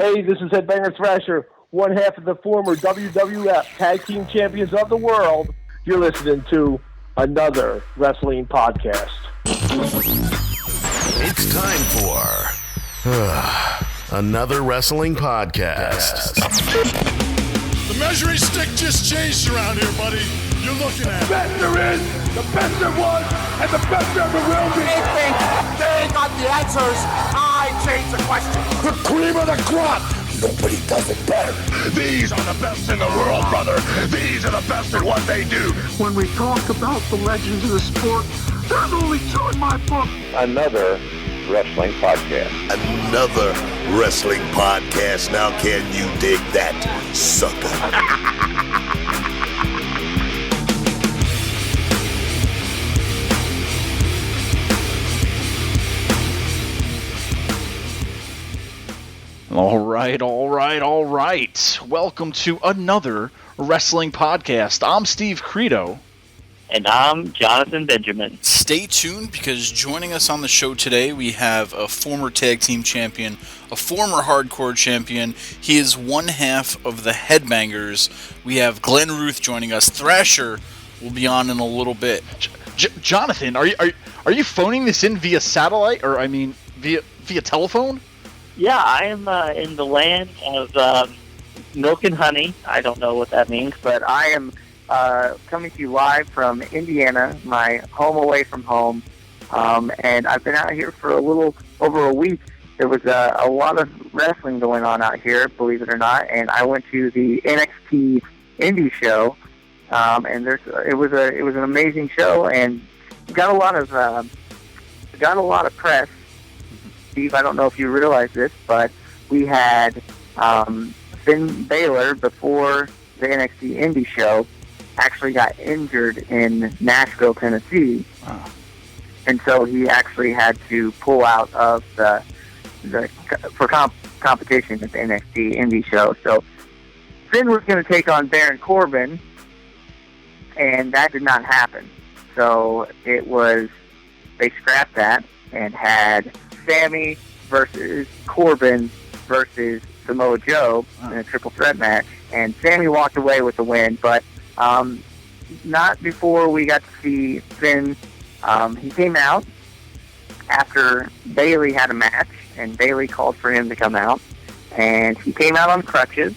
Hey, this is Headbanger Thrasher, one half of the former WWF Tag Team Champions of the World. You're listening to another wrestling podcast. It's time for another wrestling podcast. The measuring stick just changed around here, buddy. You're looking at the best there is, the best there was, and the best there ever will be. They got the answers. I change the question. The cream of the crop. Nobody does it better. These are the best in the world, brother. These are the best at what they do. When we talk about the legends of the sport, there's only two in my book. Another wrestling podcast. Another wrestling podcast. Now can you dig that, sucker? All right. Welcome to another wrestling podcast. I'm Steve Credo. And I'm Jonathan Benjamin. Stay tuned, because joining us on the show today, we have a former tag team champion, a former hardcore champion. He is one half of the Headbangers. We have Glenn Ruth joining us. Thrasher will be on in a little bit. Jonathan, are you phoning this in via satellite, or via telephone? Yeah, I am in the land of milk and honey. I don't know what that means, but I am coming to you live from Indiana, my home away from home, and I've been out here for a little over a week. There was a lot of wrestling going on out here, believe it or not, and I went to the NXT Indie show, and it was an amazing show, and got a lot of press. Steve, I don't know if you realize this, but we had Finn Balor before the NXT Indie show actually got injured in Nashville, Tennessee. Wow. And so he actually had to pull out of the competition at the NXT Indie show. So Finn was going to take on Baron Corbin, and that did not happen. So they scrapped that and had Sammy versus Corbin versus Samoa Joe in a triple threat match, and Sammy walked away with the win, but not before we got to see Finn. He came out after Bayley had a match, and Bayley called for him to come out, and he came out on crutches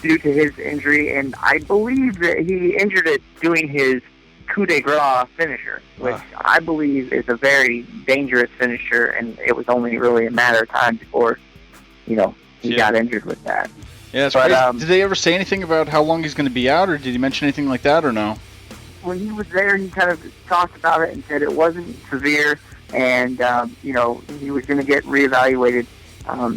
due to his injury, and I believe that he injured it doing his coup de grace finisher, which I believe is a very dangerous finisher, and it was only really a matter of time before, he got injured with that. Yeah, that's right. Did they ever say anything about how long he's going to be out, or did he mention anything like that, or no? When he was there, he kind of talked about it and said it wasn't severe, and, he was going to get reevaluated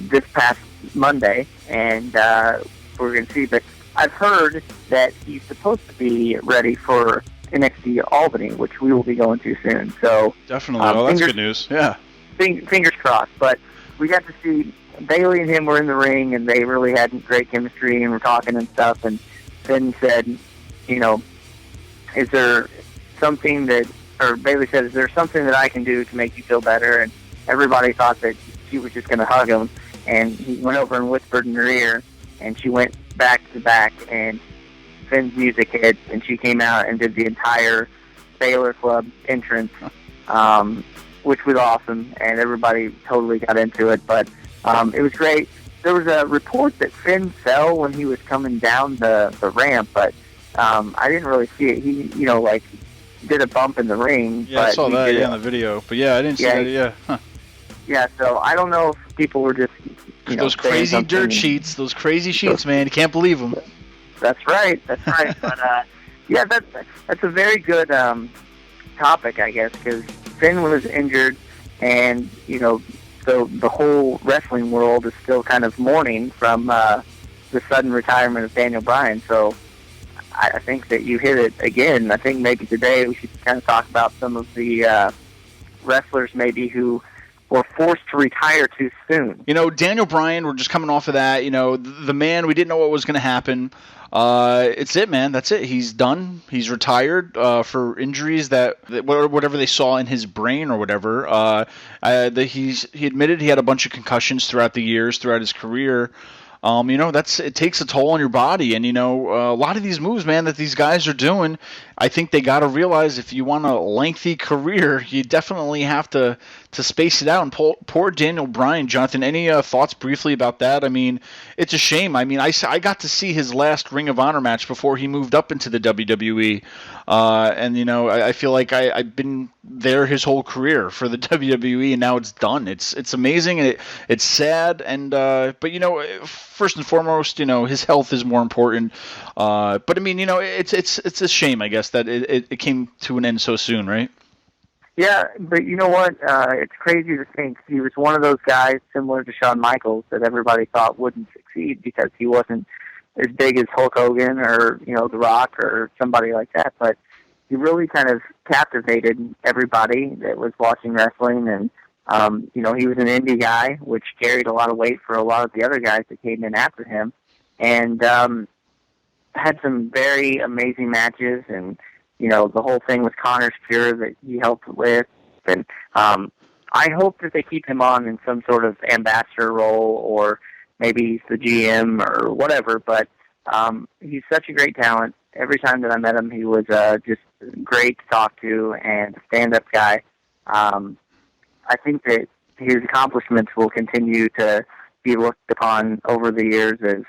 this past Monday, and we're going to see. But I've heard that he's supposed to be ready for NXT Albany, which we will be going to soon. So definitely. That's good news. Yeah. Fingers crossed. But we got to see Bayley and him were in the ring, and they really had great chemistry and were talking and stuff. And Finn said, is there something Bayley said, is there something that I can do to make you feel better? And everybody thought that she was just going to hug him. And he went over and whispered in her ear, and she went back to back, and Finn's music hit, and she came out and did the entire Baylor Club entrance, which was awesome, and everybody totally got into it. But it was great. There was a report that Finn fell when he was coming down the ramp, but I didn't really see it. He, did a bump in the ring. Yeah, but I saw that in the video. But yeah, I didn't see that. Yeah. Huh. Yeah, so I don't know if people were just, those crazy dirt sheets, man. You can't believe them. That's right. But yeah, that's a very good topic, I guess, because Finn was injured, and the whole wrestling world is still kind of mourning from the sudden retirement of Daniel Bryan. So I think that you hit it again. I think maybe today we should kind of talk about some of the wrestlers maybe who or forced to retire too soon. Daniel Bryan, we're just coming off of that. The man, we didn't know what was going to happen. It's it, man. That's it. He's done. He's retired for injuries that whatever they saw in his brain or whatever. He admitted he had a bunch of concussions throughout the years, throughout his career. It takes a toll on your body, and a lot of these moves, man, that these guys are doing, I think they got to realize if you want a lengthy career, you definitely have to space it out. And poor Daniel Bryan, Jonathan, any thoughts briefly about that? I mean, it's a shame. I mean, I got to see his last Ring of Honor match before he moved up into the WWE, and I feel like I've been there his whole career for the WWE, and now it's done. It's amazing, and it's sad, and but first and foremost, his health is more important. But I mean, it's a shame, I guess, that it came to an end so soon, right? Yeah, but you know what? It's crazy to think he was one of those guys similar to Shawn Michaels that everybody thought wouldn't succeed because he wasn't as big as Hulk Hogan or, The Rock or somebody like that. But he really kind of captivated everybody that was watching wrestling. And, he was an indie guy, which carried a lot of weight for a lot of the other guys that came in after him. And had some very amazing matches, and the whole thing with Connor's Cure that he helped with. And I hope that they keep him on in some sort of ambassador role, or maybe he's the GM or whatever. But he's such a great talent. Every time that I met him, he was just great to talk to and a stand-up guy. I think that his accomplishments will continue to be looked upon over the years as,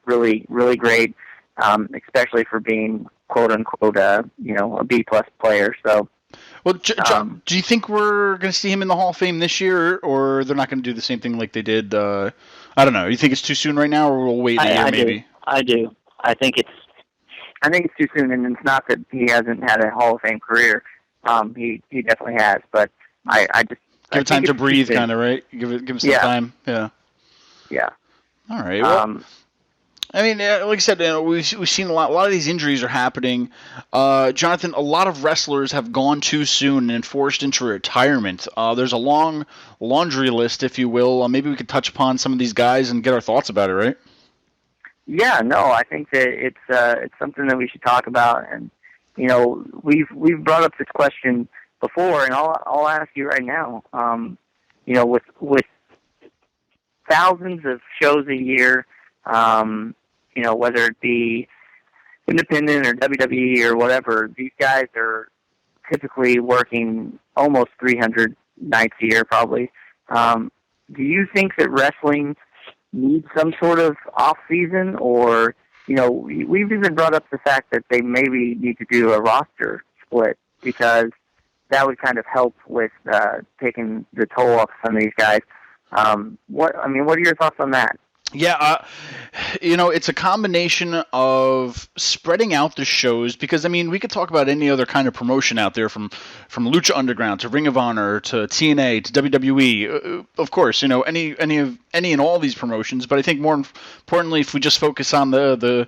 really, really great, especially for being quote unquote, a B+ player. So, well, John, do you think we're going to see him in the Hall of Fame this year, or they're not going to do the same thing like they did? I don't know. You think it's too soon right now, or we'll wait a year maybe? I do. I think it's too soon, and it's not that he hasn't had a Hall of Fame career. He definitely has, but I just give it time to breathe, kind of, right? Give him some time. Yeah. Yeah. All right. Well, I mean, like I said, we've seen a lot of these injuries are happening. Jonathan, a lot of wrestlers have gone too soon and forced into retirement. There's a long laundry list, if you will. Maybe we could touch upon some of these guys and get our thoughts about it, right? Yeah, no, I think that it's something that we should talk about, and we've brought up this question before, and I'll ask you right now. With thousands of shows a year. Whether it be independent or WWE or whatever, these guys are typically working almost 300 nights a year, probably. Do you think that wrestling needs some sort of off-season, or, we've even brought up the fact that they maybe need to do a roster split, because that would kind of help with taking the toll off some of these guys. What are your thoughts on that? Yeah, it's a combination of spreading out the shows, because, we could talk about any other kind of promotion out there, from Lucha Underground to Ring of Honor to TNA to WWE, of course, any and all these promotions. But I think more importantly, if we just focus on the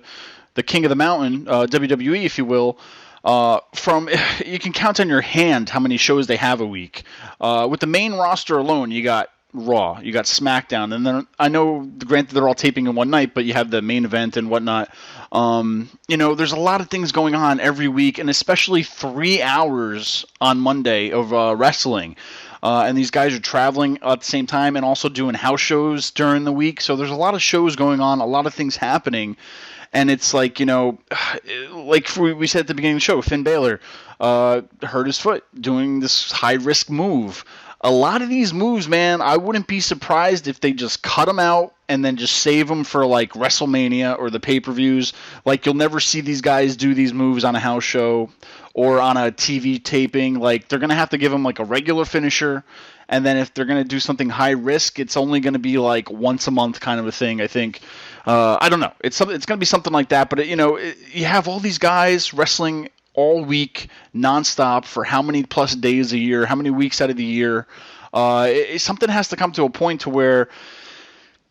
King of the Mountain, WWE, if you will, you can count on your hand how many shows they have a week. With the main roster alone, you got Raw, you got SmackDown, and then I know, granted, they're all taping in one night, but you have the main event and whatnot. There's a lot of things going on every week, and especially 3 hours on Monday of wrestling. And these guys are traveling at the same time and also doing house shows during the week. So there's a lot of shows going on, a lot of things happening. And it's like, like we said at the beginning of the show, Finn Balor hurt his foot doing this high-risk move. A lot of these moves, man, I wouldn't be surprised if they just cut them out and then just save them for, like, WrestleMania or the pay-per-views. Like, you'll never see these guys do these moves on a house show or on a TV taping. Like, they're going to have to give them, like, a regular finisher. And then if they're going to do something high-risk, it's only going to be, like, once a month kind of a thing, I think. I don't know. It's going to be something like that. But, you have all these guys wrestling all week, nonstop, for how many plus days a year, how many weeks out of the year. Something has to come to a point to where,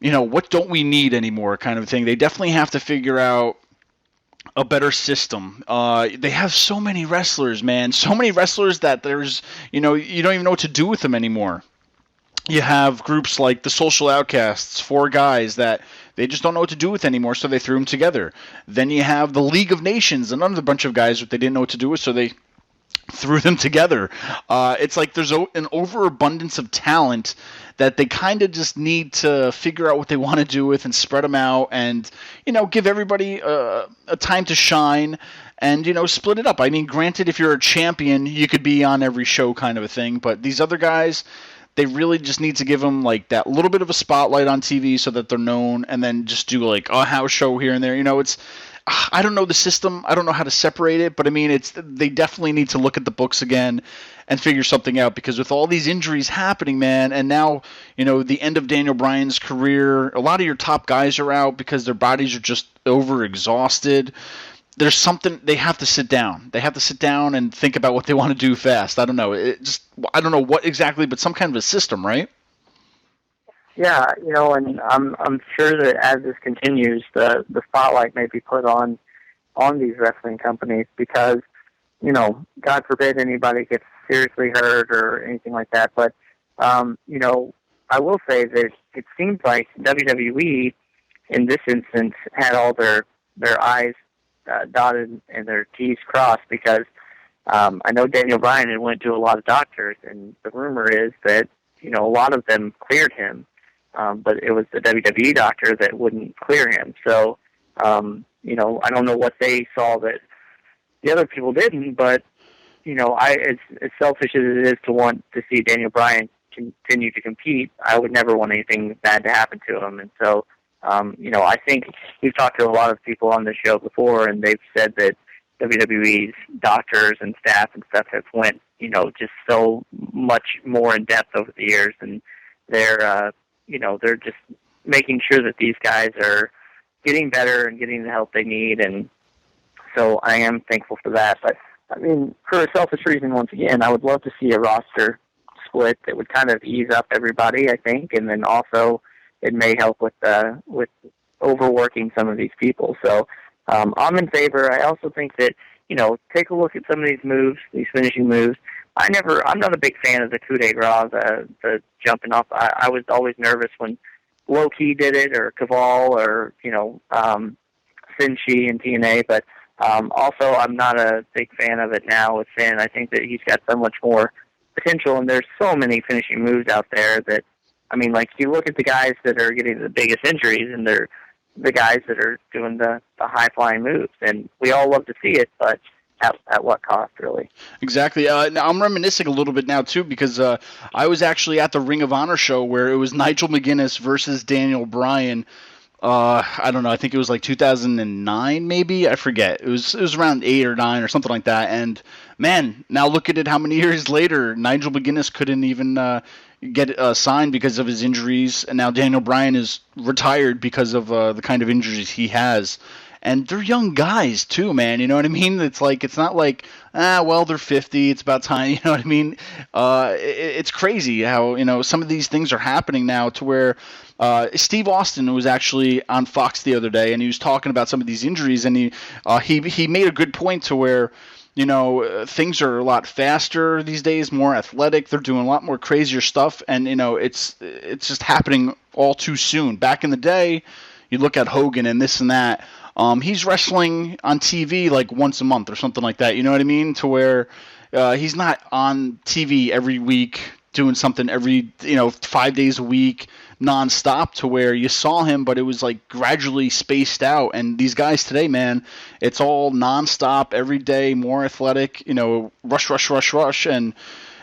what don't we need anymore kind of thing. They definitely have to figure out a better system. They have so many wrestlers, man. So many wrestlers that there's, you don't even know what to do with them anymore. You have groups like the Social Outcasts, 4 guys that they just don't know what to do with anymore, so they threw them together. Then you have the League of Nations, another bunch of guys that they didn't know what to do with, so they threw them together. It's like there's an overabundance of talent that they kind of just need to figure out what they want to do with and spread them out and, give everybody a time to shine and, split it up. I mean, granted, if you're a champion, you could be on every show kind of a thing, but these other guys, they really just need to give them like that little bit of a spotlight on TV so that they're known, and then just do like a house show here and there. I don't know the system. I don't know how to separate it, but I mean, they definitely need to look at the books again and figure something out, because with all these injuries happening, man, and now, the end of Daniel Bryan's career, a lot of your top guys are out because their bodies are just overexhausted. There's something they have to sit down. They have to sit down and think about what they want to do fast. I don't know. I don't know what exactly, but some kind of a system, right? Yeah, and I'm sure that as this continues, the spotlight may be put on these wrestling companies because, God forbid anybody gets seriously hurt or anything like that. But, I will say that it seems like WWE in this instance had all their I's dotted and their T's crossed, because I know Daniel Bryan had went to a lot of doctors, and the rumor is that, a lot of them cleared him. But it was the WWE doctor that wouldn't clear him. So, I don't know what they saw that the other people didn't, but, as selfish as it is to want to see Daniel Bryan continue to compete, I would never want anything bad to happen to him. And so, I think we've talked to a lot of people on the show before, and they've said that WWE's doctors and staff and stuff have went, just so much more in depth over the years, and they're just making sure that these guys are getting better and getting the help they need. And so I am thankful for that. But, I mean, for a selfish reason, once again, I would love to see a roster split that would kind of ease up everybody, I think. And then also it may help with overworking some of these people. So I'm in favor. I also think that, take a look at some of these moves, these finishing moves. I'm not a big fan of the coup de grace, the jumping off. I was always nervous when Low-Key did it, or Caval, or, Sinchi and TNA, but also I'm not a big fan of it now with Finn. I think that he's got so much more potential, and there's so many finishing moves out there that, I mean, like, you look at the guys that are getting the biggest injuries, and they're the guys that are doing the high-flying moves, and we all love to see it, but at what cost, really? Exactly. Now I'm reminiscing a little bit now, too, because I was actually at the Ring of Honor show where it was Nigel McGuinness versus Daniel Bryan. I don't know. I think it was like 2009, maybe. I forget. It was around 8 or 9 or something like that. And, man, now look at it how many years later. Nigel McGuinness couldn't even get signed because of his injuries. And now Daniel Bryan is retired because of the kind of injuries he has. And they're young guys, too, man. You know what I mean? It's not like, they're 50. It's about time. You know what I mean? It's crazy how, some of these things are happening now to where Steve Austin was actually on Fox the other day, and he was talking about some of these injuries, and he made a good point to where, things are a lot faster these days, more athletic. They're doing a lot more crazier stuff, and, it's just happening all too soon. Back in the day, you look at Hogan and this and that. He's wrestling on TV like once a month or something like that. You know what I mean? To where he's not on TV every week doing something every 5 days a week nonstop. To where you saw him, but it was like gradually spaced out. And these guys today, man, it's all nonstop every day, more athletic. Rush, and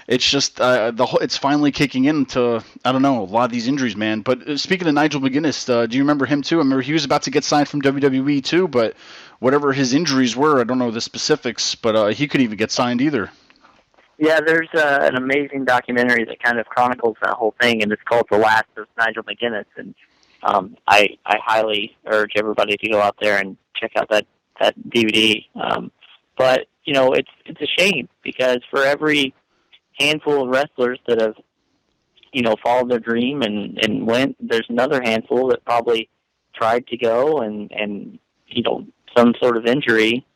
it's just it's finally kicking into, I don't know, a lot of these injuries, man. But speaking of Nigel McGuinness, do you remember him too? I remember he was about to get signed from WWE too, but whatever his injuries were, I don't know the specifics, but he couldn't even get signed either. Yeah, there's an amazing documentary that kind of chronicles that whole thing, and it's called The Last of Nigel McGuinness. And I highly urge everybody to go out there and check out that DVD. But it's a shame, because for every handful of wrestlers that have, followed their dream and went, there's another handful that probably tried to go and some sort of injury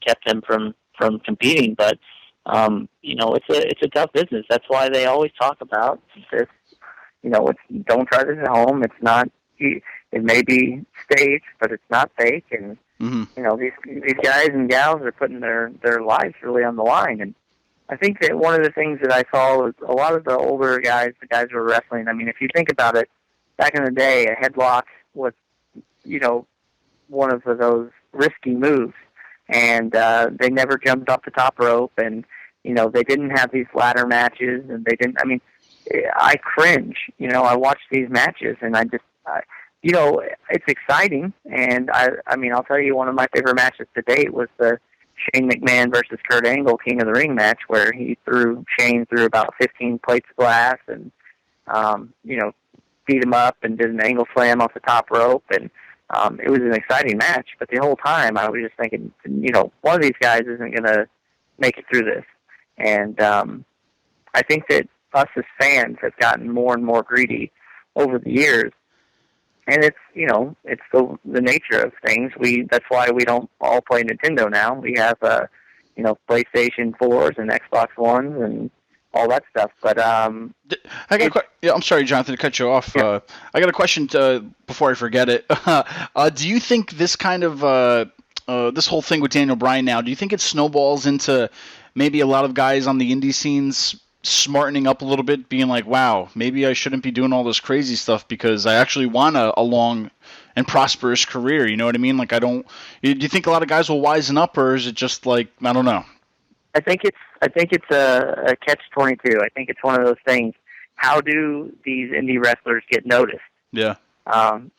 kept them from competing. But, it's a tough business. That's why they always talk about this, don't try this at home. It's not. It may be staged, but it's not fake. And these guys and gals are putting their lives really on the line. And I think that one of the things that I saw was a lot of the older guys, the guys who were wrestling. I mean, if you think about it, back in the day, a headlock was, one of those risky moves, and they never jumped off the top rope, and they didn't have these ladder matches, and they didn't. I mean, I cringe. I watch these matches, and I just, it's exciting, and I mean, I'll tell you, one of my favorite matches to date was the Shane McMahon versus Kurt Angle King of the Ring match, where he threw Shane through about 15 plates of glass, and beat him up and did an angle slam off the top rope, and it was an exciting match. But the whole time I was just thinking, one of these guys isn't going to make it through this. And I think that us as fans have gotten more and more greedy over the years. And it's, it's the nature of things. That's why we don't all play Nintendo now. We have, PlayStation 4s and Xbox Ones and all that stuff. But I'm sorry, Jonathan, to cut you off. Yeah. I got a question before I forget it. Do you think this kind of this whole thing with Daniel Bryan now, do you think it snowballs into maybe a lot of guys on the indie scenes smartening up a little bit, being like, wow, maybe I shouldn't be doing all this crazy stuff because I actually want a long and prosperous career? You know what I mean? Like, do you think a lot of guys will wisen up, or is it just like, I don't know? I think it's a catch-22. I think it's one of those things. How do these indie wrestlers get noticed? Yeah.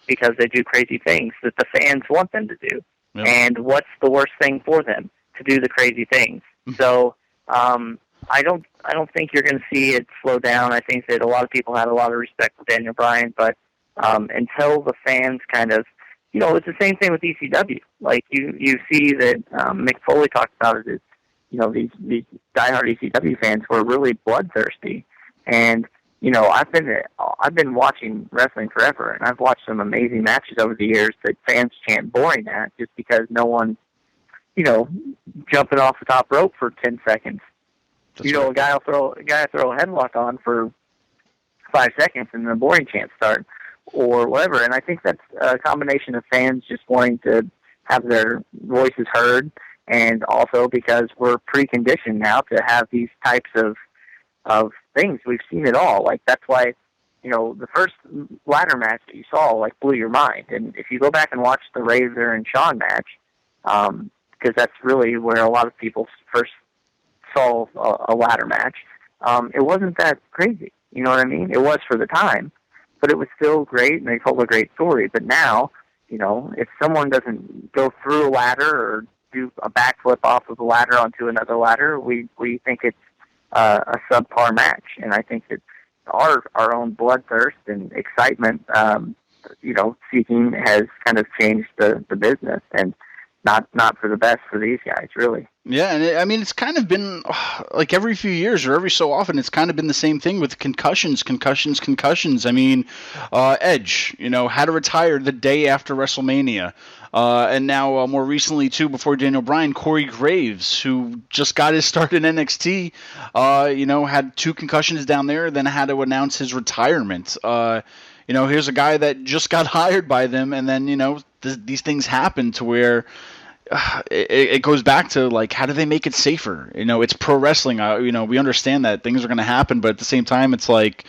Because they do crazy things that the fans want them to do. Yeah. And what's the worst thing for them? To do the crazy things. So I don't think you're going to see it slow down. I think that a lot of people had a lot of respect for Daniel Bryan, but until the fans kind of, it's the same thing with ECW. Like you see that Mick Foley talked about it. These diehard ECW fans were really bloodthirsty, and I've been watching wrestling forever, and I've watched some amazing matches over the years that fans chant boring at just because no one, jumping off the top rope for 10 seconds. That's right. A guy will throw a headlock on for 5 seconds, and the boring chants start, or whatever. And I think that's a combination of fans just wanting to have their voices heard, and also because we're preconditioned now to have these types of things. We've seen it all. Like, that's why, the first ladder match that you saw, like, blew your mind. And if you go back and watch the Razor and Shawn match, because that's really where a lot of people first saw a ladder match, it wasn't that crazy. You know what I mean? It was for the time, but it was still great, and they told a great story. But now, if someone doesn't go through a ladder or do a backflip off of a ladder onto another ladder, we think it's a subpar match. And I think that our own bloodthirst and excitement, seeking has kind of changed the business, and not for the best for these guys, really. Yeah, and it's kind of been like every few years or every so often, it's kind of been the same thing with concussions. I mean, Edge, had to retire the day after WrestleMania. And now more recently, too, before Daniel Bryan, Corey Graves, who just got his start in NXT, had 2 concussions down there, then had to announce his retirement. Here's a guy that just got hired by them, and then, these things happen to where it goes back to, like, how do they make it safer? It's pro wrestling. We understand that things are going to happen, but at the same time, it's like,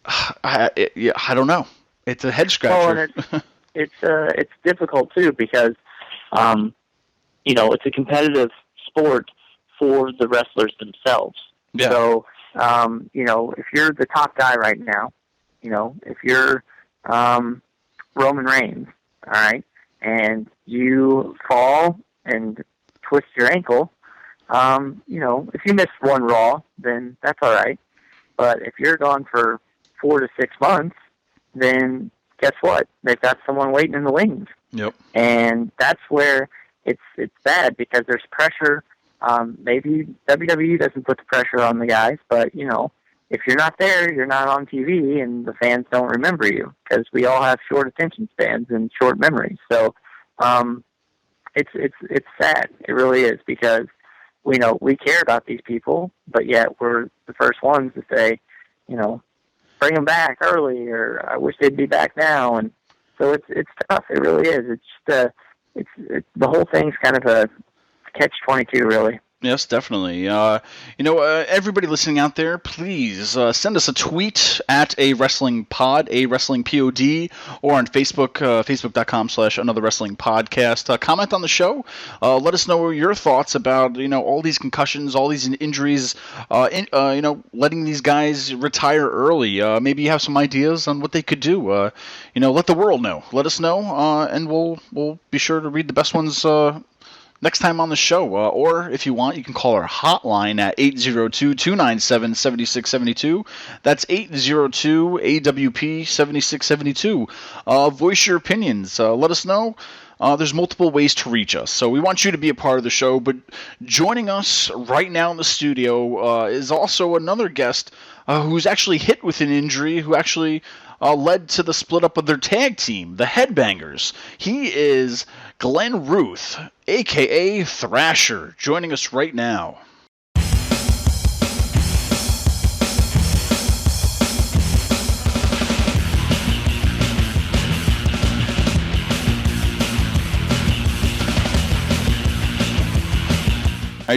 I don't know. It's a head scratcher. Well, it's difficult too because, it's a competitive sport for the wrestlers themselves. Yeah. So, if you're the top guy right now, if you're Roman Reigns, all right, and you fall and twist your ankle, if you miss one Raw, then that's all right. But if you're gone for 4 to 6 months, then guess what? They've got someone waiting in the wings. Yep. And that's where it's bad because there's pressure. Maybe WWE doesn't put the pressure on the guys, but, if you're not there, you're not on TV, and the fans don't remember you because we all have short attention spans and short memories. So it's sad. It really is because we care about these people, but yet we're the first ones to say, bring them back early, or I wish they'd be back now. And so it's tough. It really is. It's the whole thing's kind of a catch-22, really. Yes, definitely. Everybody listening out there, please send us a tweet at a wrestling pod, a wrestling pod, or on Facebook, facebook.com/another wrestling podcast. Comment on the show. Let us know your thoughts about all these concussions, all these injuries. Letting these guys retire early. Maybe you have some ideas on what they could do. Let the world know. Let us know, and we'll be sure to read the best ones next time on the show. Or if you want, you can call our hotline at 802-297-7672. That's 802-AWP-7672. Voice your opinions. Let us know. There's multiple ways to reach us. So we want you to be a part of the show. But joining us right now in the studio is also another guest who's actually hit with an injury, who actually led to the split up of their tag team, the Headbangers. He is Glenn Ruth, a.k.a. Thrasher, joining us right now.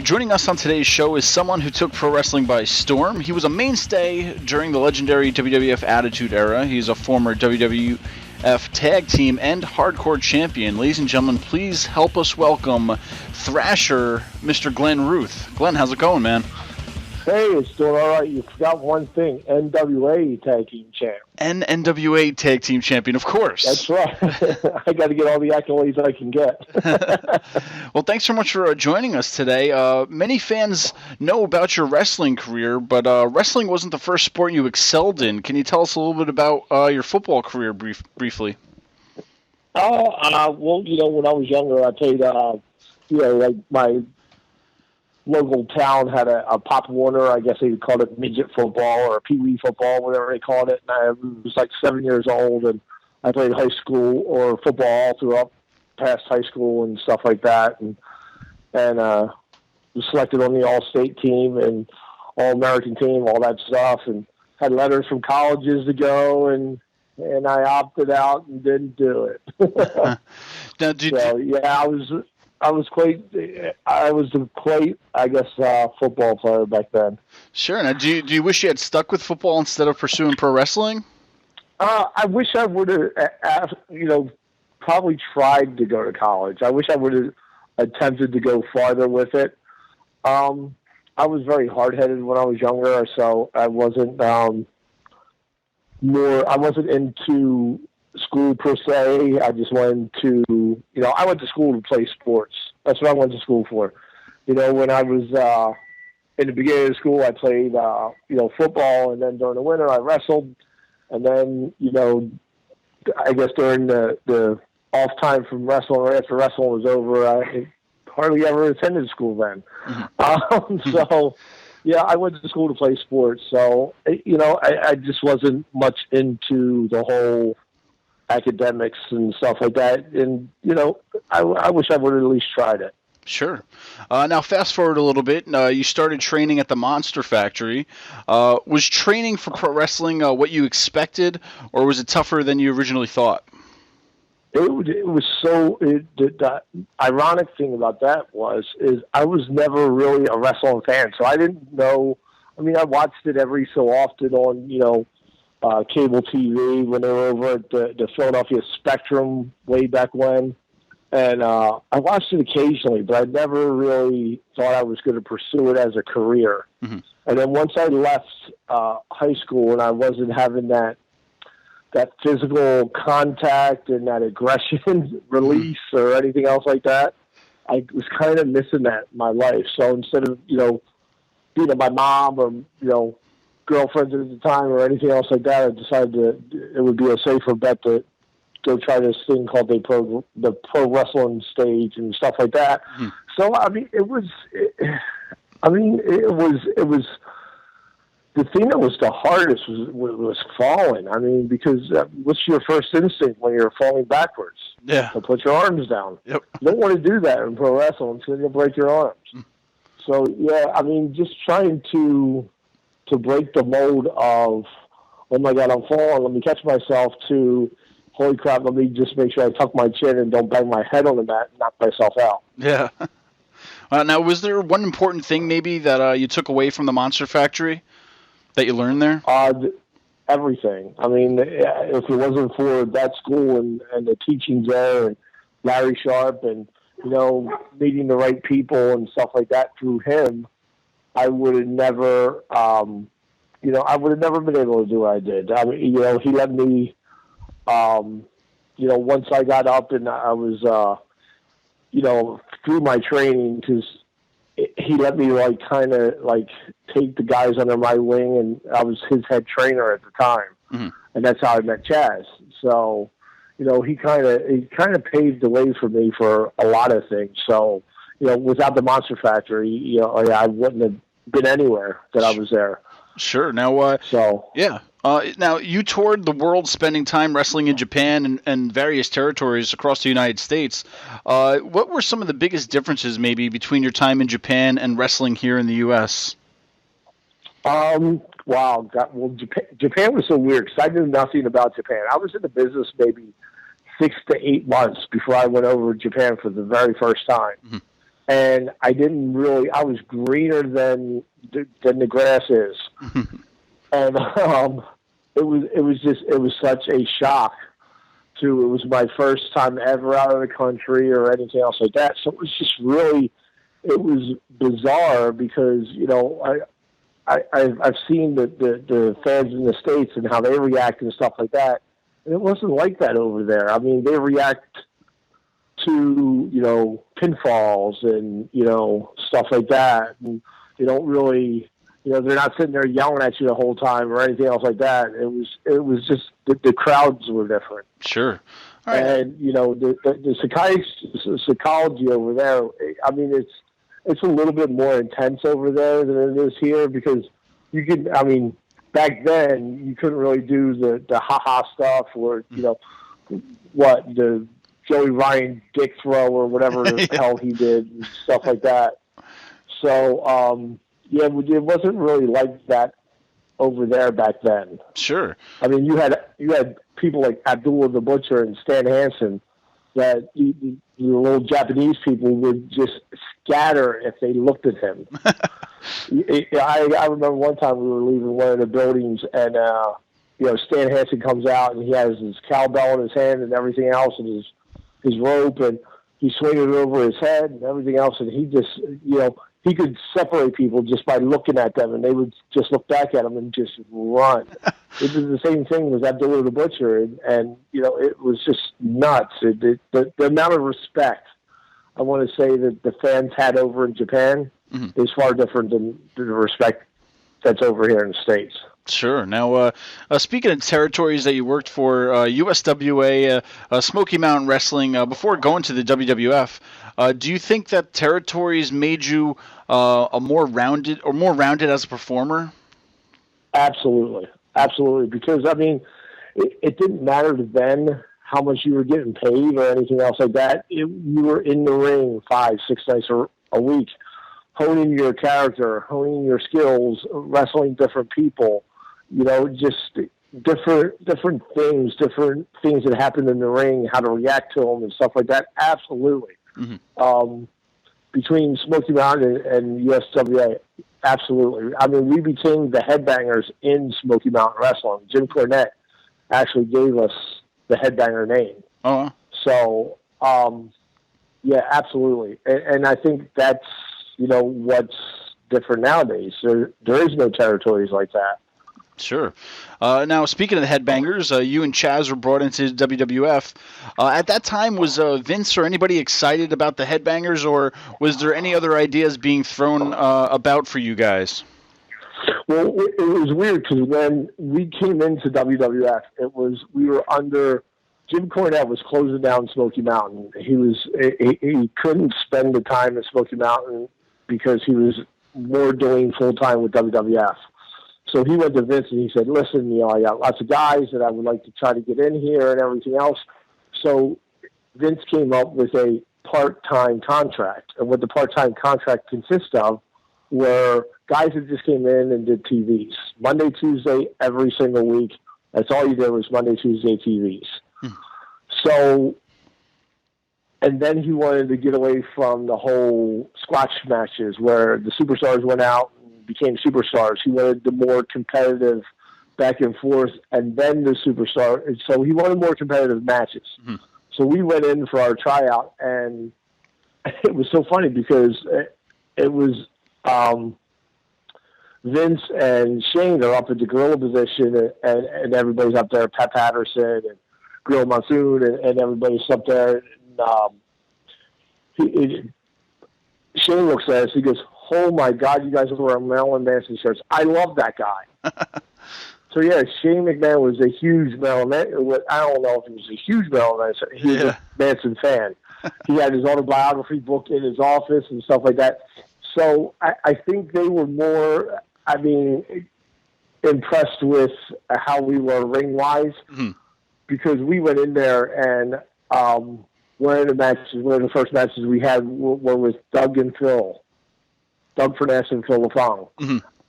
Joining us on today's show is someone who took pro wrestling by storm. He was a mainstay during the legendary WWF Attitude Era. He's a former WWF Tag Team and Hardcore Champion. Ladies and gentlemen, please help us welcome Thrasher, Mr. Glenn Ruth. Glenn, how's it going, man? Hey, it's doing all right. You forgot one thing, NWA Tag Team Champ. NWA Tag Team Champion, of course. That's right. I got to get all the accolades I can get. Well, thanks so much for joining us today. Many fans know about your wrestling career, but wrestling wasn't the first sport you excelled in. Can you tell us a little bit about your football career briefly? Well, when I was younger, I played, like my local town had a Pop Warner, I guess they would call it midget football or Pee-wee football, whatever they called it. And I was like 7 years old, and I played high school or football all throughout past high school and stuff like that. And was selected on the All-State team and All-American team, all that stuff, and had letters from colleges to go, and I opted out and didn't do it. I was quite, I guess, football player back then. Sure. Now, do you wish you had stuck with football instead of pursuing pro wrestling? I wish I would have, probably tried to go to college. I wish I would have attempted to go farther with it. I was very hard-headed when I was younger, so I wasn't into school per se. I just went to, I went to school to play sports. That's what I went to school for. When I was in the beginning of school, I played, football, and then during the winter I wrestled. And then, I guess during the off time from wrestling, or after wrestling was over, I hardly ever attended school then. Mm-hmm. So, yeah, I went to school to play sports. So, I just wasn't much into the whole academics and stuff like that. And, I wish I would have at least tried it. Sure. Now, fast forward a little bit. You started training at the Monster Factory. Was training for pro wrestling what you expected, or was it tougher than you originally thought? It was so. The ironic thing about that is I was never really a wrestling fan, so I didn't know. I mean, I watched it every so often on cable TV when they were over at the Philadelphia Spectrum way back when. And I watched it occasionally, but I never really thought I was going to pursue it as a career. Mm-hmm. And then once I left high school and I wasn't having that physical contact and that aggression release or anything else like that, I was kind of missing that in my life. So instead of, being with my mom or, girlfriends at the time or anything else like that, I decided it would be a safer bet to go try this thing called the pro wrestling stage and stuff like that. Mm-hmm. So, I mean, it was the thing that was the hardest was falling. I mean, because what's your first instinct when you're falling backwards? Yeah. So put your arms down. Yep. You don't want to do that in pro wrestling because you'll break your arms. Mm-hmm. So, yeah, I mean, just trying to break the mold of oh my God, I'm falling, let me catch myself, to holy crap, let me just make sure I tuck my chin and don't bang my head on the mat and knock myself out. Yeah. Now, was there one important thing maybe that you took away from the Monster Factory that you learned there? Everything. I mean, if it wasn't for that school and the teachings there, and Larry Sharp, and meeting the right people and stuff like that through him, I would have never, I would have never been able to do what I did. I mean, he let me, once I got up and I was, through my training, because he let me kind of take the guys under my wing, and I was his head trainer at the time, mm-hmm. and that's how I met Chaz. So, he kind of paved the way for me for a lot of things. So, without the Monster Factory, I wouldn't have been anywhere that I was there. Sure. Now, yeah. Now, you toured the world spending time wrestling in Japan and various territories across the United States. What were some of the biggest differences maybe between your time in Japan and wrestling here in the U.S.? Wow. Japan was so weird because I knew nothing about Japan. I was in the business maybe 6 to 8 months before I went over to Japan for the very first time. Mm-hmm. And I was greener than the grass is. And it was such a shock it was my first time ever out of the country or anything else like that. So it was just really, it was bizarre because, I've seen the fans in the States and how they react and stuff like that. And it wasn't like that over there. I mean, they react to, pinfalls and, stuff like that. And they don't really, they're not sitting there yelling at you the whole time or anything else like that. It was just, the crowds were different. Sure. All right. And, the psychology over there, I mean, it's a little bit more intense over there than it is here because back then you couldn't really do the ha-ha stuff or, the Joey Ryan dick throw or whatever the hell he did and stuff like that. So, it wasn't really like that over there back then. Sure. I mean, you had people like Abdullah the Butcher and Stan Hansen that the little Japanese people would just scatter if they looked at him. I remember one time we were leaving one of the buildings and, Stan Hansen comes out and he has his cowbell in his hand and everything else and his rope and he swings it over his head and everything else. And he just, he could separate people just by looking at them and they would just look back at him and just run. It was the same thing with Abdullah the Butcher. And it was just nuts. The amount of respect I want to say that the fans had over in Japan mm-hmm. is far different than the respect that's over here in the States. Sure. Now, speaking of territories that you worked for, USWA, Smoky Mountain Wrestling, before going to the WWF, do you think that territories made you more rounded as a performer? Absolutely. Absolutely. Because, I mean, it didn't matter then how much you were getting paid or anything else like that. You were in the ring 5-6 nights a week, honing your character, honing your skills, wrestling different people. Just different things that happen in the ring, how to react to them and stuff like that. Absolutely. Mm-hmm. Between Smoky Mountain and USWA, absolutely. I mean, we became the Headbangers in Smoky Mountain Wrestling. Jim Cornette actually gave us the Headbanger name. Oh. So, yeah, absolutely. And I think that's, what's different nowadays. There is no territories like that. Sure. Now, speaking of the Headbangers, you and Chaz were brought into WWF. At that time, was Vince or anybody excited about the Headbangers, or was there any other ideas being thrown about for you guys? Well, it was weird because when we came into WWF, we were under Jim Cornette was closing down Smoky Mountain. He couldn't spend the time at Smoky Mountain because he was more doing full time with WWF. So he went to Vince and he said, listen, I got lots of guys that I would like to try to get in here and everything else. So Vince came up with a part-time contract. And what the part-time contract consists of were guys that just came in and did TVs. Monday, Tuesday, every single week. That's all you did was Monday, Tuesday TVs. So, and then he wanted to get away from the whole squash matches where the superstars went out and became superstars. He wanted the more competitive back and forth, and then the superstar. So he wanted more competitive matches. So we went in for our tryout, and it was so funny because it was Vince and Shane are up at the gorilla position, and everybody's up there, Pat Patterson and Gorilla Monsoon, and everybody's up there. And, Shane looks at us, he goes, "Oh my God, you guys are wearing Marilyn Manson shirts. I love that guy." So yeah, Shane McMahon was a huge Marilyn Manson. I don't know if he was a huge Marilyn Manson. He was a Manson fan. He had his autobiography book in his office and stuff like that. So I think they were more, impressed with how we were ring-wise because we went in there and one of the first matches we had were with Doug and Phil. Doug Furness and Phil LaFong.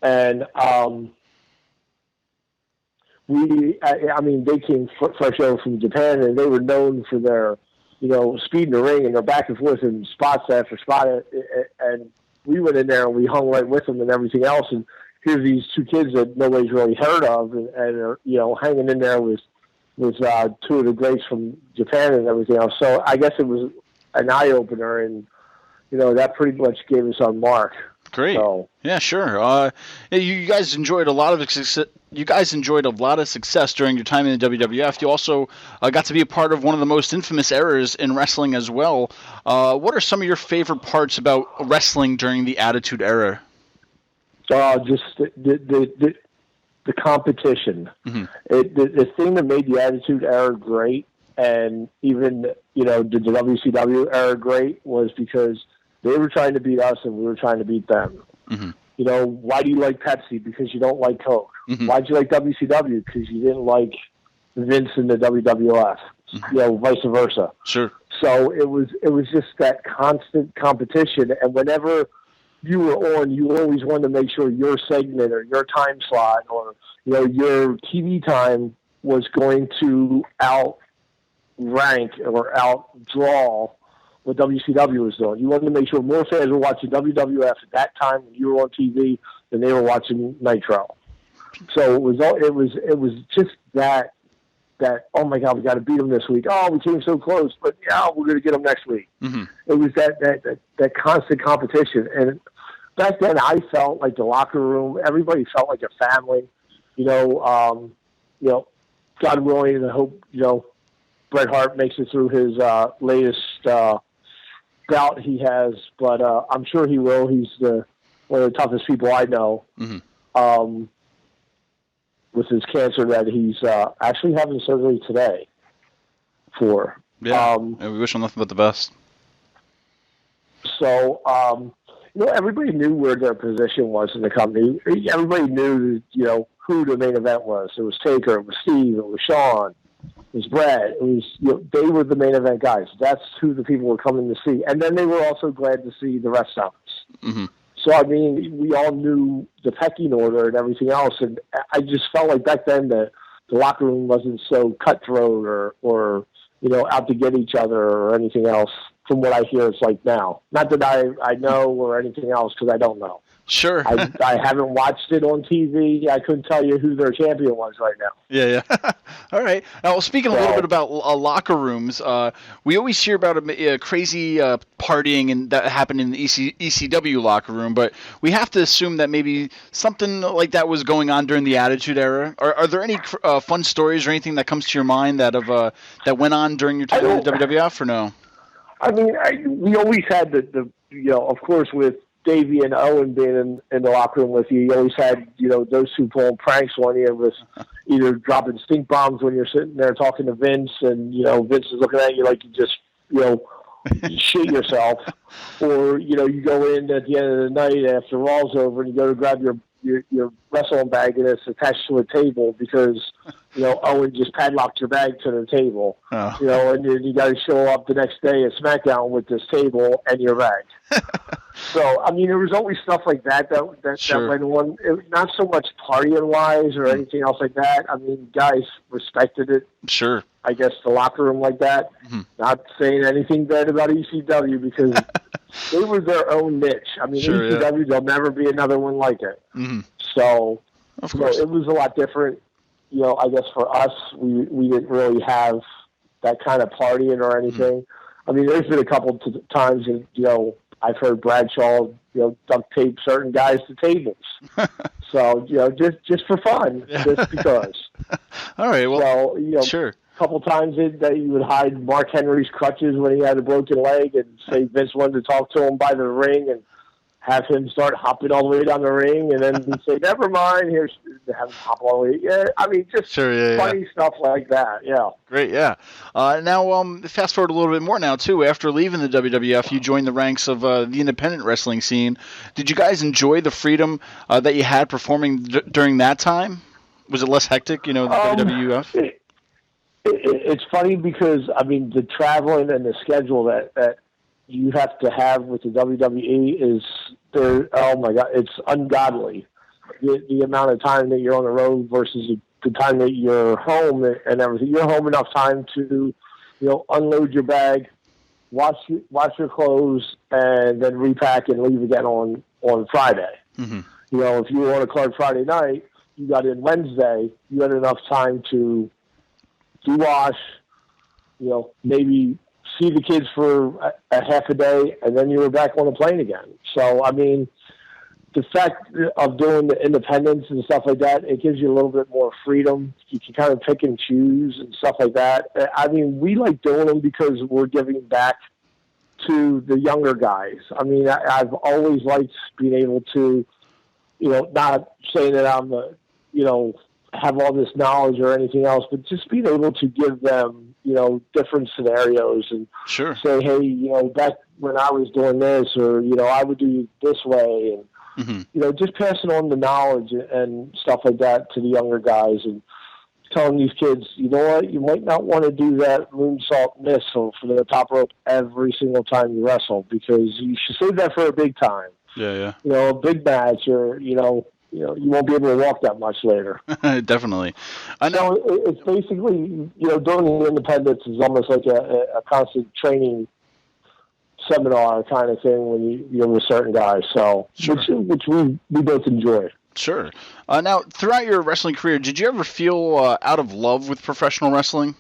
And they came fresh over from Japan, and they were known for their, speed in the ring and their back and forth and spots after spot. And we went in there and we hung right with them and everything else. And here's these two kids that nobody's really heard of, and are, hanging in there with two of the greats from Japan and everything else. So I guess it was an eye opener, and that pretty much gave us our mark. Great. So, yeah, sure. You guys enjoyed a lot of success. You guys enjoyed a lot of success during your time in the WWF. You also got to be a part of one of the most infamous eras in wrestling as well. What are some of your favorite parts about wrestling during the Attitude Era? Just the competition. The thing that made the Attitude Era great, and even the WCW era great, was because they were trying to beat us and we were trying to beat them. Why do you like Pepsi? Because you don't like Coke. Why'd you like WCW? Because you didn't like Vince in the WWF. Vice versa. Sure. So it was just that constant competition, and whenever you were on, you always wanted to make sure your segment or your time slot or your TV time was going to outrank or outdraw what WCW was doing. You wanted to make sure more fans were watching WWF at that time when you were on TV than they were watching Nitro. So it was just that oh my God, we got to beat them this week. Oh, we came so close, but yeah, we're going to get them next week. It was that constant competition, and back then I felt like the locker room, everybody felt like a family. God willing, and I hope Bret Hart makes it through his latest bout he has, but I'm sure he will. He's one of the toughest people I know. With his cancer that he's actually having surgery today for. Yeah, and we wish him nothing but the best. So, everybody knew where their position was in the company. Everybody knew, who the main event was. It was Taker, it was Steve, it was Shawn, it was Brad. It was, they were the main event guys. That's who the people were coming to see. And then they were also glad to see the rest of us. So, we all knew the pecking order and everything else. And I just felt like back then the locker room wasn't so cutthroat or out to get each other or anything else. From what I hear, it's like now. Not that I know or anything else, because I don't know. Sure. I haven't watched it on TV. I couldn't tell you who their champion was right now. Yeah. All right. Now, speaking a little bit about locker rooms, we always hear about a crazy partying that happened in the ECW locker room, but we have to assume that maybe something like that was going on during the Attitude Era. Are there any fun stories or anything that comes to your mind that that went on during your time in the WWF, or no? We always had the of course, with Davey and Owen being in the locker room with you always had, those two pulling pranks on you with either dropping stink bombs when you're sitting there talking to Vince and, Vince is looking at you like you just, shit yourself. Or, you go in at the end of the night after Raw's over and you go to grab your wrestling bag and it's attached to a table because Owen just padlocked your bag to the table, Oh. and then you got to show up the next day at SmackDown with this table and your bag. So, I mean, there was always stuff like that Sure. went on. Not so much partying-wise or anything else like that. I mean, guys respected it. Sure. I guess the locker room like that. Mm-hmm. Not saying anything bad about ECW because they were their own niche. I mean, Sure, ECW, there'll never be another one like it. Mm-hmm. So, Of course. it was a lot different. I guess for us, we didn't really have that kind of partying or anything. I mean, there's been a couple times, I've heard Bradshaw, duct tape certain guys to tables. So, just for fun, just because. All right, well, so, sure. A couple times that he would hide Mark Henry's crutches when he had a broken leg and say Vince wanted to talk to him by the ring and have him start hopping all the way down the ring and then he'd say, never mind, here's have him hop all the way. Yeah, I mean, just funny stuff like that, yeah. Great, yeah. Now, fast forward a little bit more now, too. After leaving the WWF, you joined the ranks of the independent wrestling scene. Did you guys enjoy the freedom that you had performing during that time? Was it less hectic, the WWF? It's funny because, I mean, the traveling and the schedule that you have to have with the WWE is, oh my God, it's ungodly. The amount of time that you're on the road versus the time that you're home and everything. You're home enough time to, unload your bag, wash your clothes, and then repack and leave again on Friday. Mm-hmm. If you were on a card Friday night, you got in Wednesday, you had enough time to wash, maybe see the kids for a half a day, and then you were back on the plane again. So, I mean, the fact of doing the independence and stuff like that, it gives you a little bit more freedom. You can kind of pick and choose and stuff like that. I mean, we like doing them because we're giving back to the younger guys. I mean, I've always liked being able to, not saying that I'm have all this knowledge or anything else, but just being able to give them, different scenarios and say, hey, back when I was doing this, or, I would do it this way. And, just passing on the knowledge and stuff like that to the younger guys and telling these kids, you know what, you might not want to do that moonsault missile for the top rope every single time you wrestle because you should save that for a big time. Yeah. A big match or, you won't be able to walk that much later. Definitely. I know. So it's basically, doing the independence is almost like a constant training seminar kind of thing when you're with certain guys. So, which we both enjoy. Sure. Now, throughout your wrestling career, did you ever feel out of love with professional wrestling?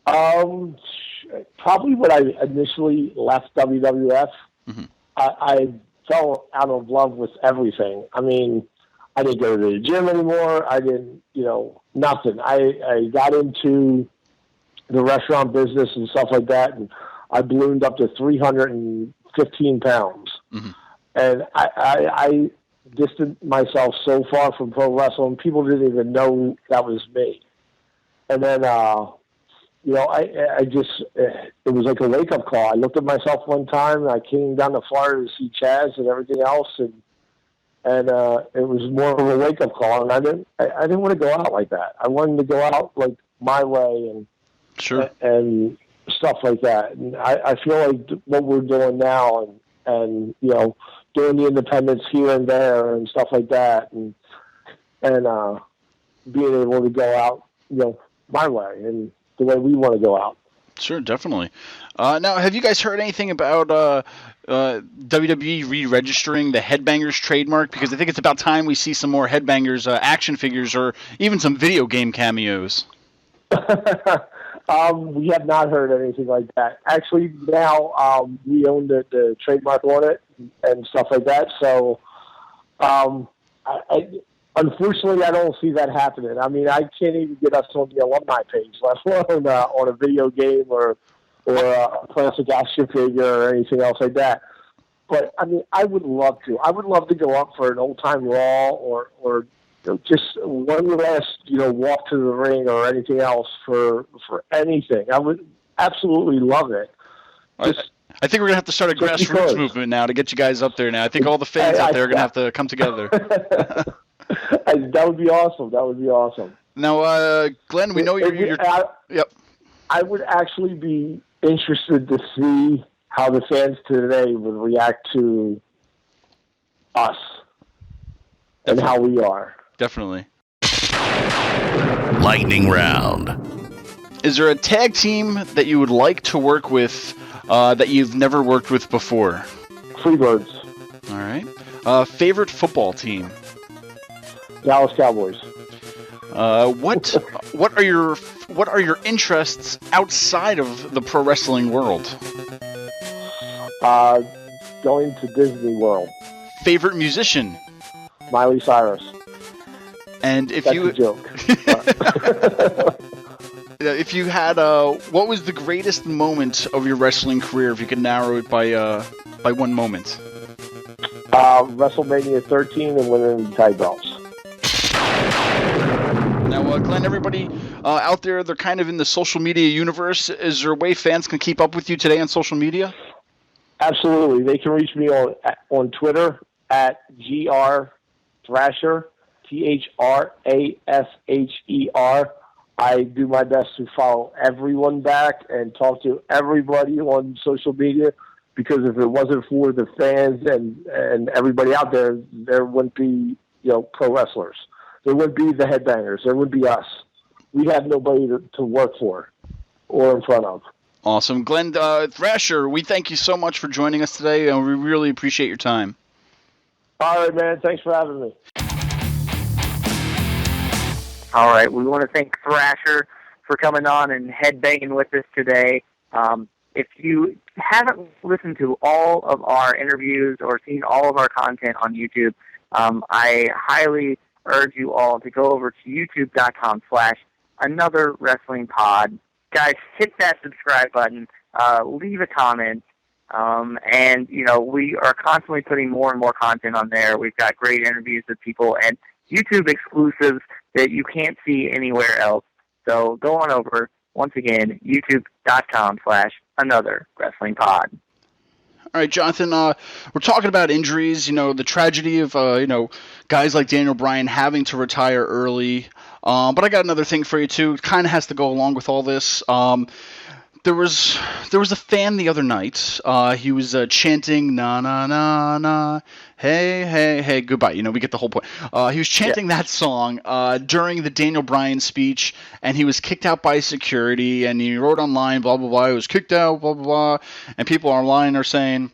Probably when I initially left WWF, I fell out of love with everything. I mean, I didn't go to the gym anymore. I didn't, nothing. I got into the restaurant business and stuff like that, and I ballooned up to 315 pounds. And I distanced myself so far from pro wrestling, people didn't even know that was me. And then, I just, it was like a wake-up call. I looked at myself one time, and I came down to Florida to see Chaz and everything else, and it was more of a wake-up call, and I didn't want to go out like that. I wanted to go out like my way and and stuff like that. And I feel like what we're doing now and doing the independence here and there and stuff like that and being able to go out, my way and the way we want to go out. Sure, definitely. Now, have you guys heard anything about WWE re-registering the Headbangers trademark? Because I think it's about time we see some more Headbangers action figures or even some video game cameos. We have not heard anything like that. Actually, now we own the trademark on it and stuff like that. So, unfortunately, I don't see that happening. I mean, I can't even get us on the alumni page, let alone on a video game or a classic action figure or anything else like that. But, I mean, I would love to. I would love to go up for an old-time Raw or just one last, walk to the ring or anything else for anything. I would absolutely love it. I think we're going to have to start a grassroots movement now to get you guys up there now. I think all the fans out there are going to have to come together. That would be awesome. That would be awesome. Now, Glenn, we know you're yep. I would actually be interested to see how the fans today would react to us and how we are. Definitely. Lightning round. Is there a tag team that you would like to work with that you've never worked with before? Freebirds. All right. Favorite football team? Dallas Cowboys. What are your interests outside of the pro wrestling world? Going to Disney World. Favorite musician? Miley Cyrus. And if That's you a joke. if you had what was the greatest moment of your wrestling career? If you could narrow it by one moment. WrestleMania 13 and winning the tag belts. Now, Glenn, everybody out there, they're kind of in the social media universe. Is there a way fans can keep up with you today on social media? Absolutely. They can reach me on Twitter at GR Thrasher, THRASHER. I do my best to follow everyone back and talk to everybody on social media, because if it wasn't for the fans and everybody out there, there wouldn't be pro wrestlers. There wouldn't be the Headbangers. There wouldn't be us. We have nobody to work for or in front of. Awesome. Glenn Thrasher, we thank you so much for joining us today, and we really appreciate your time. All right, man. Thanks for having me. All right. We want to thank Thrasher for coming on and headbanging with us today. If you haven't listened to all of our interviews or seen all of our content on YouTube, I highly urge you all to go over to youtube.com/anotherwrestlingpod. Guys, hit that subscribe button, leave a comment, and, we are constantly putting more and more content on there. We've got great interviews with people and YouTube exclusives that you can't see anywhere else. So go on over, once again, youtube.com/anotherwrestlingpod. All right, Jonathan, we're talking about injuries, the tragedy of, guys like Daniel Bryan having to retire early. But I got another thing for you, too. It kind of has to go along with all this. There was a fan the other night. He was chanting, na, na, na, na, hey, hey, hey, goodbye. We get the whole point. He was chanting that song during the Daniel Bryan speech, and he was kicked out by security, and he wrote online, blah, blah, blah. He was kicked out, blah, blah, blah. And people online are saying,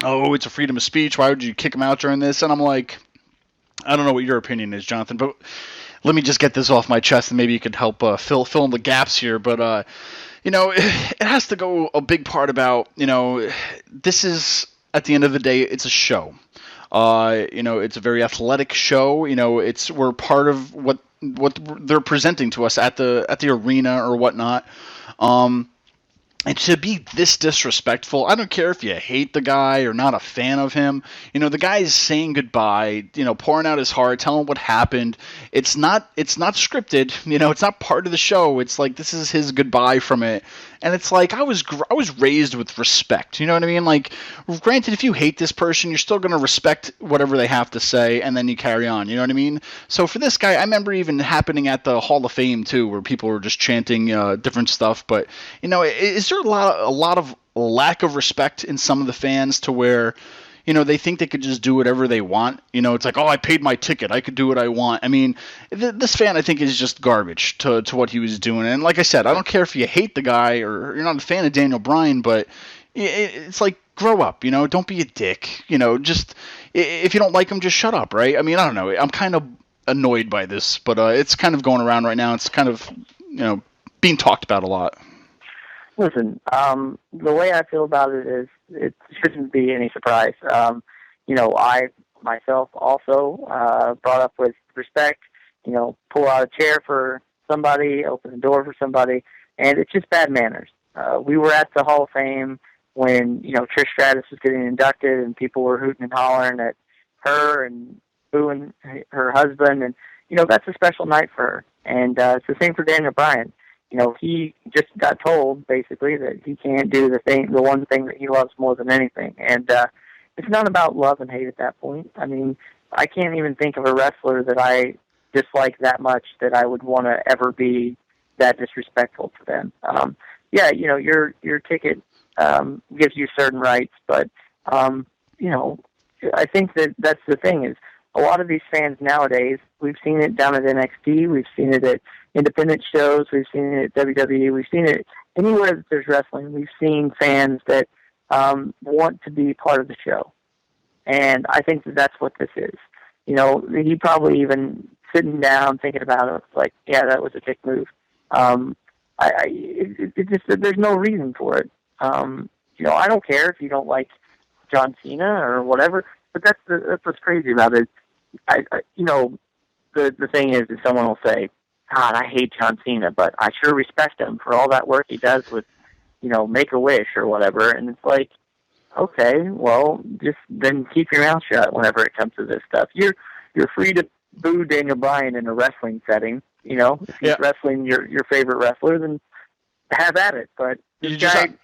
oh, it's a freedom of speech. Why would you kick him out during this? And I'm like, I don't know what your opinion is, Jonathan, but let me just get this off my chest, and maybe you could help fill in the gaps here. But, it has to go a big part about, this is, at the end of the day, it's a show. It's a very athletic show. We're part of what they're presenting to us at the arena or whatnot. And to be this disrespectful, I don't care if you hate the guy or not a fan of him. The guy is saying goodbye, pouring out his heart, telling what happened. It's not scripted. It's not part of the show. It's like this is his goodbye from it. And it's like I was raised with respect. You know what I mean? Like, granted, if you hate this person, you're still going to respect whatever they have to say, and then you carry on. You know what I mean? So for this guy, I remember even happening at the Hall of Fame too, where people were just chanting different stuff. But is there a lot of lack of respect in some of the fans to where they think they could just do whatever they want? It's like, oh, I paid my ticket, I could do what I want. I mean, this fan, I think, is just garbage to what he was doing. And like I said, I don't care if you hate the guy or you're not a fan of Daniel Bryan, but it's like, grow up, don't be a dick. Just if you don't like him, just shut up, right? I mean, I don't know. I'm kind of annoyed by this, but it's kind of going around right now. It's kind of, being talked about a lot. Listen, the way I feel about it is it shouldn't be any surprise. I myself also brought up with respect, pull out a chair for somebody, open the door for somebody, and it's just bad manners. We were at the Hall of Fame when, Trish Stratus was getting inducted and people were hooting and hollering at her and booing her husband, and, that's a special night for her. And it's the same for Daniel Bryan. He just got told, basically, that he can't do the one thing that he loves more than anything. And it's not about love and hate at that point. I mean, I can't even think of a wrestler that I dislike that much that I would want to ever be that disrespectful to them. Yeah, your ticket gives you certain rights, but I think that's the thing is a lot of these fans nowadays. We've seen it down at NXT, we've seen it at independent shows, we've seen it at WWE, we've seen it anywhere that there's wrestling. We've seen fans that want to be part of the show, and I think that's what this is. He probably even sitting down thinking about it, like, yeah, that was a dick move. There's no reason for it. I don't care if you don't like John Cena or whatever, but that's what's crazy about it. The thing is that someone will say, God, I hate John Cena, but I sure respect him for all that work he does with, Make-A-Wish or whatever. And it's like, okay, well, just then keep your mouth shut whenever it comes to this stuff. You're free to boo Daniel Bryan in a wrestling setting. If he's wrestling your favorite wrestler, then have at it. But I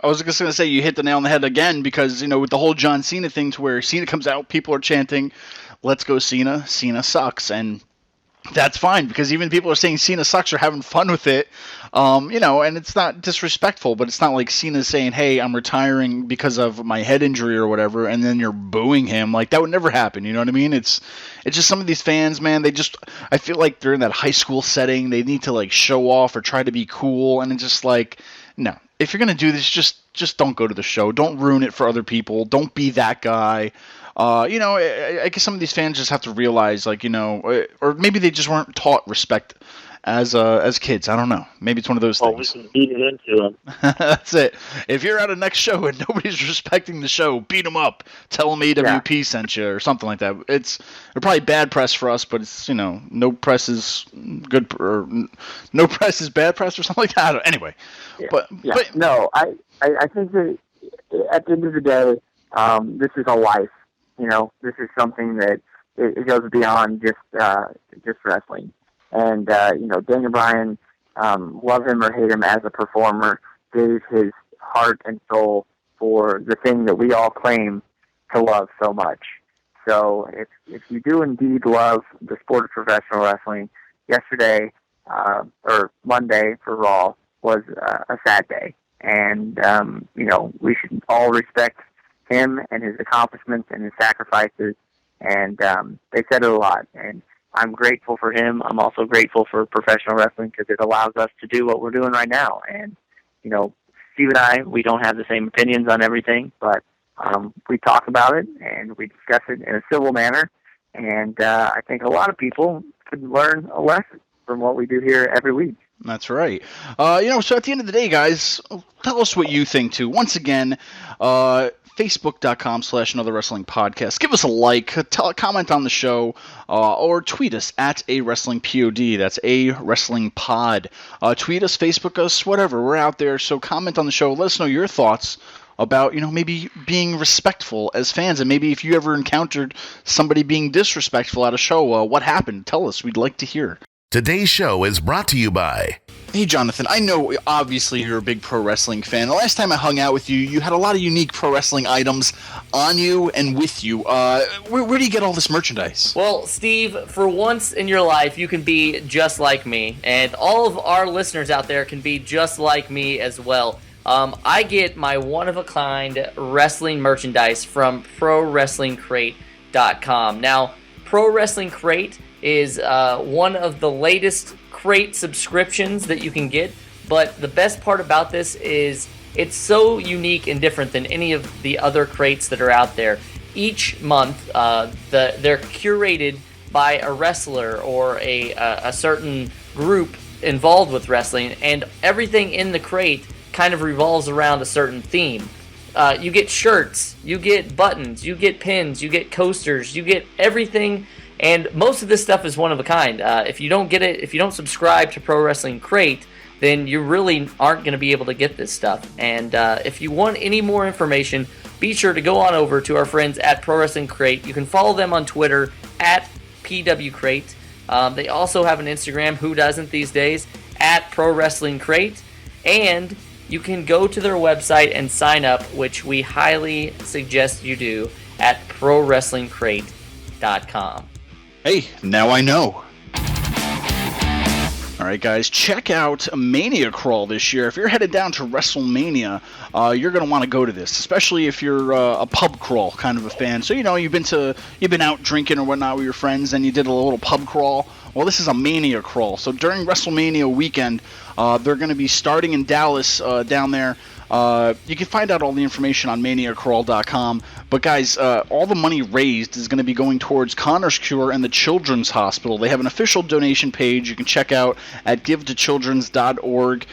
was just going to say, you hit the nail on the head again, because, with the whole John Cena thing, to where Cena comes out, people are chanting, let's go Cena, Cena sucks. And that's fine, because even people are saying Cena sucks or having fun with it, and it's not disrespectful, but it's not like Cena's saying, hey, I'm retiring because of my head injury or whatever, and then you're booing him. Like, that would never happen, you know what I mean? It's just some of these fans, man, I feel like they're in that high school setting, they need to, like, show off or try to be cool, and it's just like, no. If you're going to do this, just don't go to the show. Don't ruin it for other people. Don't be that guy. I guess some of these fans just have to realize, like, or maybe they just weren't taught respect as kids. I don't know. Maybe it's one of those things. We can beat it into them. That's it. If you're at a next show and nobody's respecting the show, beat them up. Tell them AWP sent you or something like that. It's probably bad press for us, but it's, no press is good, or no press is bad press or something like that. Anyway. Yeah. But no, I think that at the end of the day, this is a life. This is something that it goes beyond just wrestling. And Daniel Bryan, love him or hate him as a performer, gave his heart and soul for the thing that we all claim to love so much. So if you do indeed love the sport of professional wrestling, yesterday or Monday for Raw was a sad day. And we should all respect him and his accomplishments and his sacrifices, and they said it a lot, and I'm grateful for him. I'm also grateful for professional wrestling because it allows us to do what we're doing right now. And Steve and I, we don't have the same opinions on everything, but we talk about it and we discuss it in a civil manner, and I think a lot of people could learn a lesson from what we do here every week. That's right. So at the end of the day, guys, tell us what you think too. Once again, Facebook.com/Another Wrestling Podcast. Give us a like, comment on the show, or tweet us at A Wrestling POD. That's A Wrestling Pod. Tweet us, Facebook us, whatever. We're out there. So comment on the show. Let us know your thoughts about, maybe being respectful as fans, and maybe if you ever encountered somebody being disrespectful at a show, what happened? Tell us. We'd like to hear. Today's show is brought to you by... Hey, Jonathan, I know obviously you're a big pro wrestling fan. The last time I hung out with you, you had a lot of unique pro wrestling items on you and with you. Where do you get all this merchandise? Well, Steve, for once in your life, you can be just like me, and all of our listeners out there can be just like me as well. I get my one-of-a-kind wrestling merchandise from ProWrestlingCrate.com. Now, Pro Wrestling Crate is one of the latest crate subscriptions that you can get, but the best part about this is it's so unique and different than any of the other crates that are out there. Each month, they're curated by a wrestler or a certain group involved with wrestling, and everything in the crate kind of revolves around a certain theme. You get shirts, you get buttons, you get pins, you get coasters, you get everything. And most of this stuff is one of a kind. If you don't get it, if you don't subscribe to Pro Wrestling Crate, then you really aren't going to be able to get this stuff. And if you want any more information, be sure to go on over to our friends at Pro Wrestling Crate. You can follow them on Twitter at PWCrate. They also have an Instagram, who doesn't these days, at Pro Wrestling Crate. And you can go to their website and sign up, which we highly suggest you do, at ProWrestlingCrate.com. Hey, now I know. All right, guys, check out Mania Crawl this year. If you're headed down to WrestleMania, you're going to want to go to this, especially if you're a pub crawl kind of a fan. So, you've been out drinking or whatnot with your friends, and you did a little pub crawl. Well, this is a Mania Crawl. So during WrestleMania weekend, they're going to be starting in Dallas down there. You can find out all the information on maniacrawl.com. But guys, all the money raised is going to be going towards Connor's Cure and the Children's Hospital. They have an official donation page you can check out at givetochildrens.org.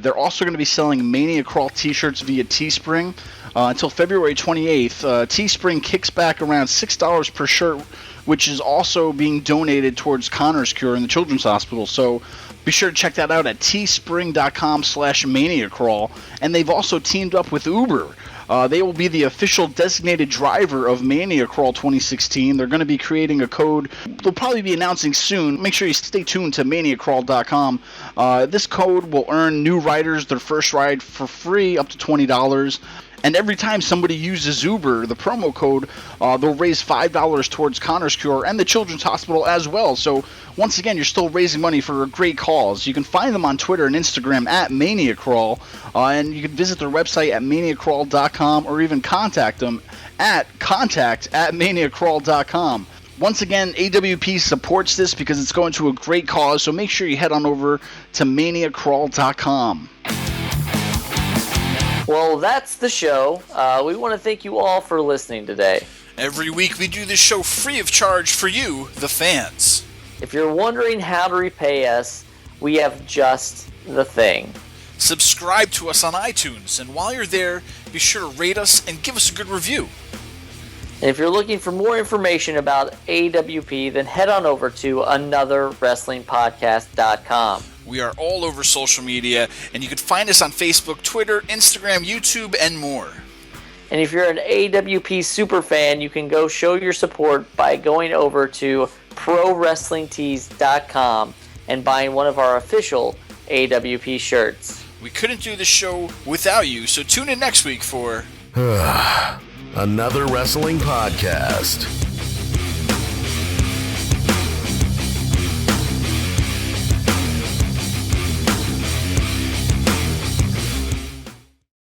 They're also going to be selling Mania Crawl t-shirts via Teespring until February 28th. Teespring kicks back around $6 per shirt, which is also being donated towards Connor's Cure and the Children's Hospital. So be sure to check that out at teespring.com/maniacrawl. And they've also teamed up with Uber. They will be the official designated driver of Mania Crawl 2016. They're going to be creating a code they'll probably be announcing soon. Make sure you stay tuned to maniacrawl.com. This code will earn new riders their first ride for free up to $20. And every time somebody uses Uber, the promo code, they'll raise $5 towards Connor's Cure and the Children's Hospital as well. So once again, you're still raising money for a great cause. You can find them on Twitter and Instagram at ManiaCrawl, and you can visit their website at maniacrawl.com or even contact them at contact@maniacrawl.com. Once again, AWP supports this because it's going to a great cause, so make sure you head on over to maniacrawl.com. Well, that's the show. We want to thank you all for listening today. Every week we do this show free of charge for you, the fans. If you're wondering how to repay us, we have just the thing. Subscribe to us on iTunes, and while you're there, be sure to rate us and give us a good review. And if you're looking for more information about AWP, then head on over to anotherwrestlingpodcast.com. We are all over social media, and you can find us on Facebook, Twitter, Instagram, YouTube, and more. And if you're an AWP superfan, you can go show your support by going over to prowrestlingtees.com and buying one of our official AWP shirts. We couldn't do the show without you, so tune in next week for Another Wrestling Podcast.